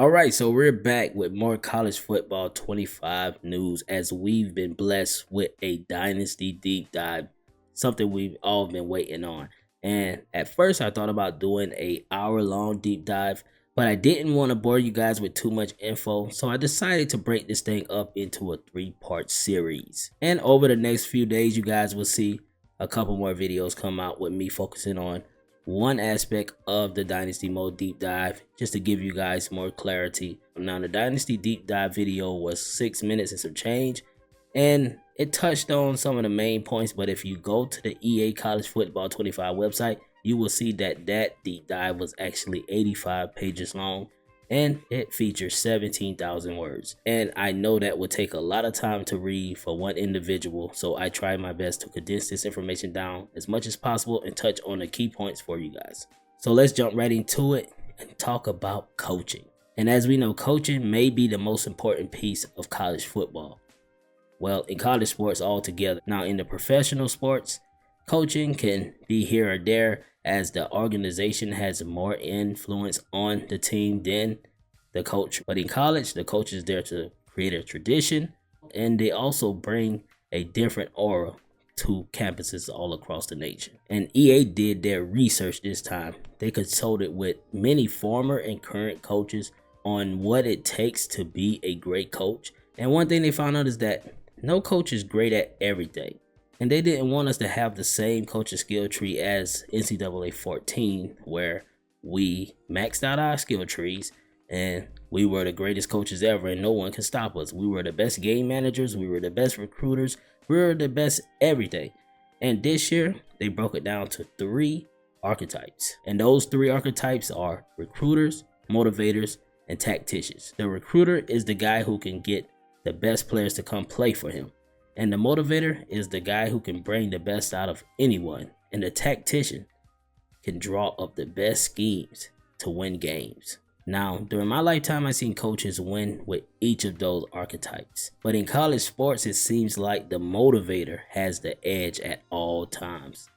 All right, so we're back with more college football 25 news as we've been blessed with a Dynasty Deep Dive, something we've all been waiting on. And at first, I thought about doing a hour-long deep dive, but I didn't want to bore you guys with too much info, so I decided to break this thing up into a 3-part series. And over the next few days, you guys will see a couple more videos come out with me focusing on one aspect of the Dynasty Mode Deep Dive, just to give you guys more clarity. Now, the Dynasty Deep Dive video was 6 minutes and some change, and it touched on some of the main points, but if you go to the EA College Football 25 website, you will see that deep dive was actually 85 pages long, and it features 17,000 words. And I know that would take a lot of time to read for one individual, so I tried my best to condense this information down as much as possible and touch on the key points for you guys. So let's jump right into it and talk about coaching. And as we know, coaching may be the most important piece of college football. Well, in college sports altogether. Now, in the professional sports, coaching can be here or there as the organization has more influence on the team than the coach. But in college, the coach is there to create a tradition, and they also bring a different aura to campuses all across the nation. And EA did their research this time. They consulted with many former and current coaches on what it takes to be a great coach. And one thing they found out is that no coach is great at everything. And they didn't want us to have the same coaching skill tree as NCAA 14, where we maxed out our skill trees and we were the greatest coaches ever and no one can stop us. We were the best game managers. We were the best recruiters. We were the best everything. And this year, they broke it down to 3 archetypes. And those 3 archetypes are recruiters, motivators, and tacticians. The recruiter is the guy who can get the best players to come play for him. And the motivator is the guy who can bring the best out of anyone. And the tactician can draw up the best schemes to win games. Now, during my lifetime, I've seen coaches win with each of those archetypes. But in college sports, it seems like the motivator has the edge at all times.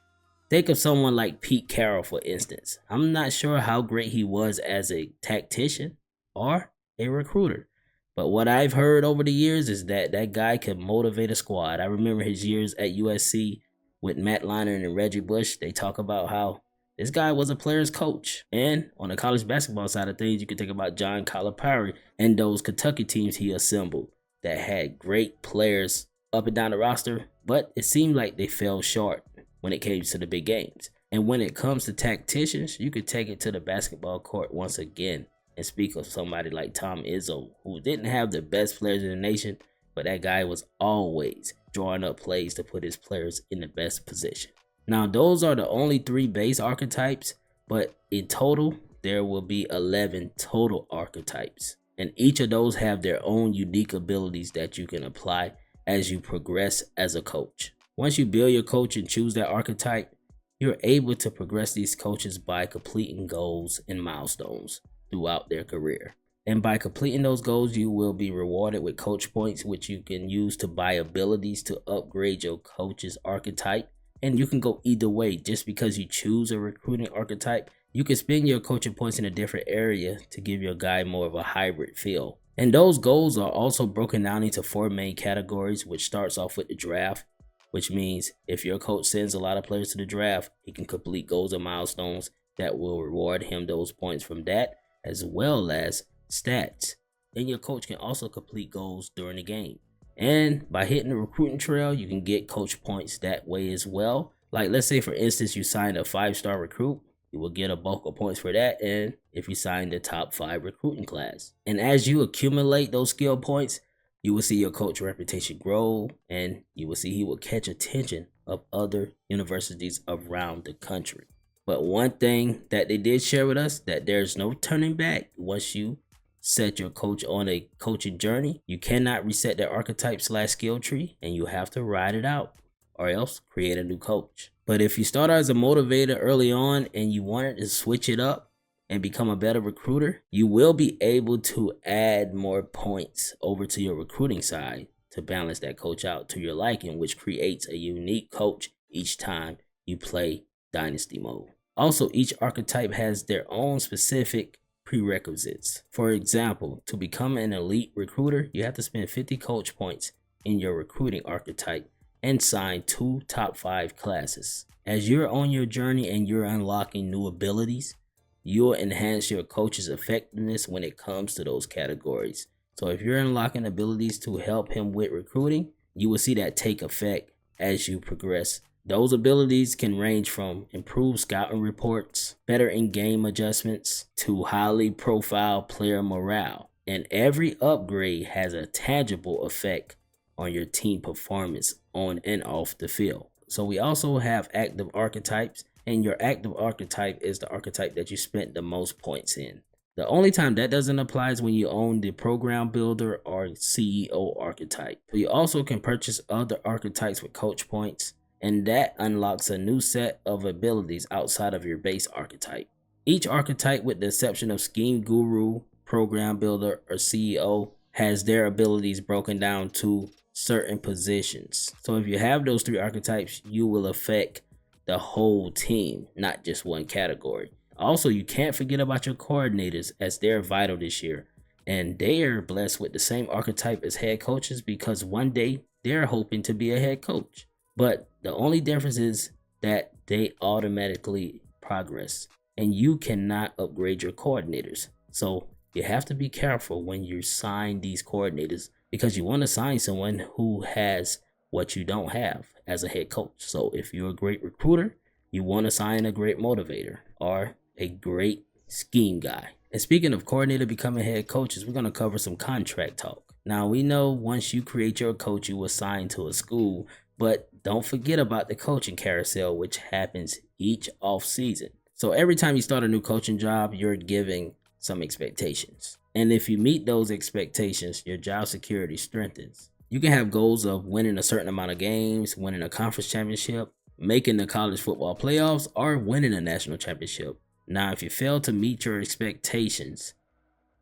Think of someone like Pete Carroll, for instance. I'm not sure how great he was as a tactician or a recruiter. But what I've heard over the years is that that guy can motivate a squad. I remember his years at USC with Matt Leinart and Reggie Bush. They talk about how this guy was a player's coach. And on the college basketball side of things, you can think about John Calipari and those Kentucky teams he assembled that had great players up and down the roster, but it seemed like they fell short when it came to the big games. And when it comes to tacticians, you could take it to the basketball court once again and speak of somebody like Tom Izzo, who didn't have the best players in the nation, but that guy was always drawing up plays to put his players in the best position. Now, those are the only 3 base archetypes, but in total, there will be 11 total archetypes. And each of those have their own unique abilities that you can apply as you progress as a coach. Once you build your coach and choose that archetype, you're able to progress these coaches by completing goals and milestones throughout their career. And by completing those goals, you will be rewarded with coach points, which you can use to buy abilities to upgrade your coach's archetype. And you can go either way. Just because you choose a recruiting archetype, you can spend your coaching points in a different area to give your guy more of a hybrid feel. And those goals are also broken down into 4 main categories, which starts off with the draft, which means if your coach sends a lot of players to the draft, he can complete goals and milestones that will reward him those points from that, as well as stats. And your coach can also complete goals during the game. And by hitting the recruiting trail, you can get coach points that way as well. Like, let's say, for instance, you signed a 5-star recruit, you will get a bulk of points for that. And if you signed the top 5 recruiting class. And as you accumulate those skill points, you will see your coach reputation grow, and you will see he will catch attention of other universities around the country. But one thing that they did share with us, that there's no turning back. Once you set your coach on a coaching journey, you cannot reset their archetype/skill tree, and you have to ride it out or else create a new coach. But if you start out as a motivator early on and you wanted to switch it up and become a better recruiter, you will be able to add more points over to your recruiting side to balance that coach out to your liking, which creates a unique coach each time you play Dynasty mode. Also, each archetype has their own specific prerequisites. For example, to become an elite recruiter, you have to spend 50 coach points in your recruiting archetype and sign 2 top 5 classes. As you're on your journey and you're unlocking new abilities, you'll enhance your coach's effectiveness when it comes to those categories. So if you're unlocking abilities to help him with recruiting, you will see that take effect as you progress. Those abilities can range from improved scouting reports, better in-game adjustments, to highly profiled player morale. And every upgrade has a tangible effect on your team performance on and off the field. So we also have active archetypes, and your active archetype is the archetype that you spent the most points in. The only time that doesn't apply is when you own the program builder or CEO archetype. You also can purchase other archetypes with coach points, and that unlocks a new set of abilities outside of your base archetype. Each archetype, with the exception of Scheme Guru, Program Builder, or CEO, has their abilities broken down to certain positions. So if you have those 3 archetypes, you will affect the whole team, not just one category. Also, you can't forget about your coordinators, as they're vital this year, and they are blessed with the same archetype as head coaches because one day they're hoping to be a head coach. But the only difference is that they automatically progress, and you cannot upgrade your coordinators. So you have to be careful when you sign these coordinators, because you want to sign someone who has what you don't have as a head coach. So if you're a great recruiter, you want to sign a great motivator or a great scheme guy. And speaking of coordinator becoming head coaches, we're going to cover some contract talk. Now, we know once you create your coach, you will sign to a school, but don't forget about the coaching carousel, which happens each off season. So every time you start a new coaching job, you're giving some expectations. And if you meet those expectations, your job security strengthens. You can have goals of winning a certain amount of games, winning a conference championship, making the college football playoffs, or winning a national championship. Now, if you fail to meet your expectations,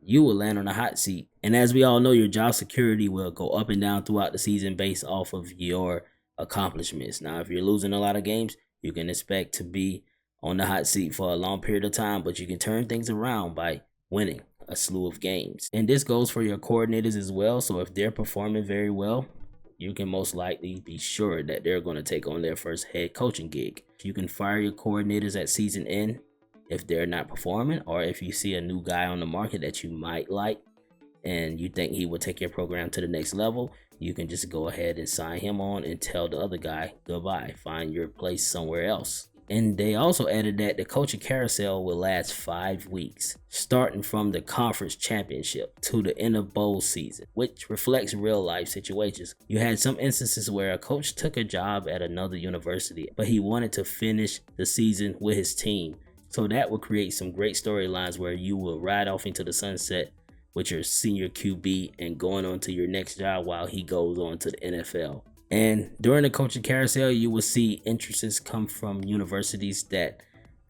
you will land on a hot seat. And as we all know, your job security will go up and down throughout the season based off of your accomplishments. Now, if you're losing a lot of games, you can expect to be on the hot seat for a long period of time, but you can turn things around by winning a slew of games. And this goes for your coordinators as well. So if they're performing very well, you can most likely be sure that they're going to take on their first head coaching gig. You can fire your coordinators at season end if they're not performing, or if you see a new guy on the market that you might like and you think he will take your program to the next level, you can just go ahead and sign him on and tell the other guy goodbye, find your place somewhere else. And they also added that the coaching carousel will last 5 weeks, starting from the conference championship to the end of bowl season, which reflects real life situations. You had some instances where a coach took a job at another university, but he wanted to finish the season with his team. So that will create some great storylines where you will ride off into the sunset with your senior QB and going on to your next job while he goes on to the NFL. And during the coaching carousel, you will see interests come from universities that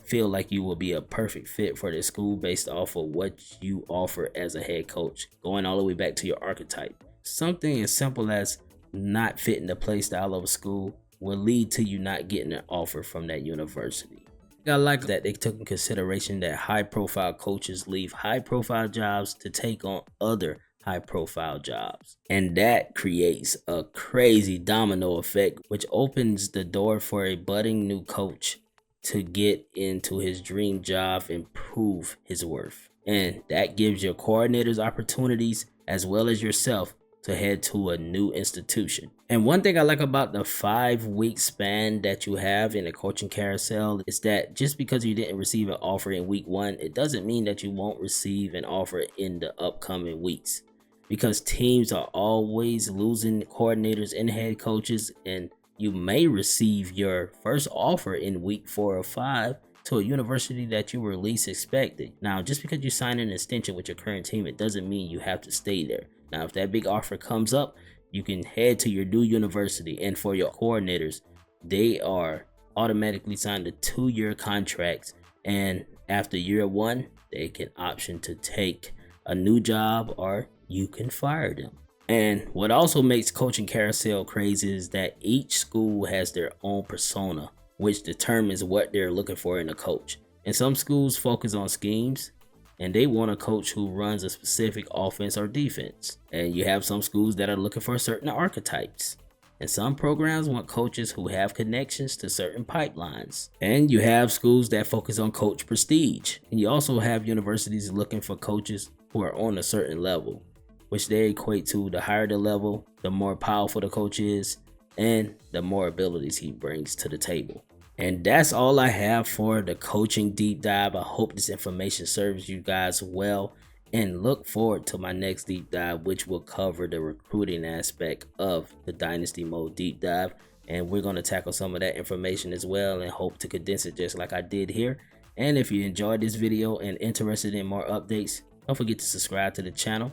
feel like you will be a perfect fit for their school based off of what you offer as a head coach, going all the way back to your archetype. Something as simple as not fitting the play style of a school will lead to you not getting an offer from that university. I like that they took in consideration that high-profile coaches leave high-profile jobs to take on other high-profile jobs. And that creates a crazy domino effect, which opens the door for a budding new coach to get into his dream job and prove his worth. And that gives your coordinators opportunities as well as yourself to head to a new institution. And one thing I like about the 5-week span that you have in the coaching carousel is that just because you didn't receive an offer in week 1, it doesn't mean that you won't receive an offer in the upcoming weeks, because teams are always losing coordinators and head coaches, and you may receive your first offer in week 4 or 5 to a university that you were least expecting. Now, just because you sign an extension with your current team, it doesn't mean you have to stay there. Now, if that big offer comes up, you can head to your new university. And for your coordinators, they are automatically signed to 2-year contracts. And after year 1, they can option to take a new job, or you can fire them. And what also makes coaching carousel crazy is that each school has their own persona, which determines what they're looking for in a coach. And some schools focus on schemes, and they want a coach who runs a specific offense or defense. And you have some schools that are looking for certain archetypes. And some programs want coaches who have connections to certain pipelines. And you have schools that focus on coach prestige. And you also have universities looking for coaches who are on a certain level, which they equate to the higher the level, the more powerful the coach is, and the more abilities he brings to the table. And that's all I have for the coaching deep dive. I hope this information serves you guys well, and look forward to my next deep dive, which will cover the recruiting aspect of the Dynasty Mode deep dive. And we're going to tackle some of that information as well, and hope to condense it just like I did here. And if you enjoyed this video and interested in more updates, don't forget to subscribe to the channel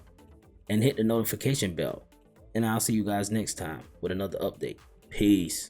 and hit the notification bell. And I'll see you guys next time with another update. Peace.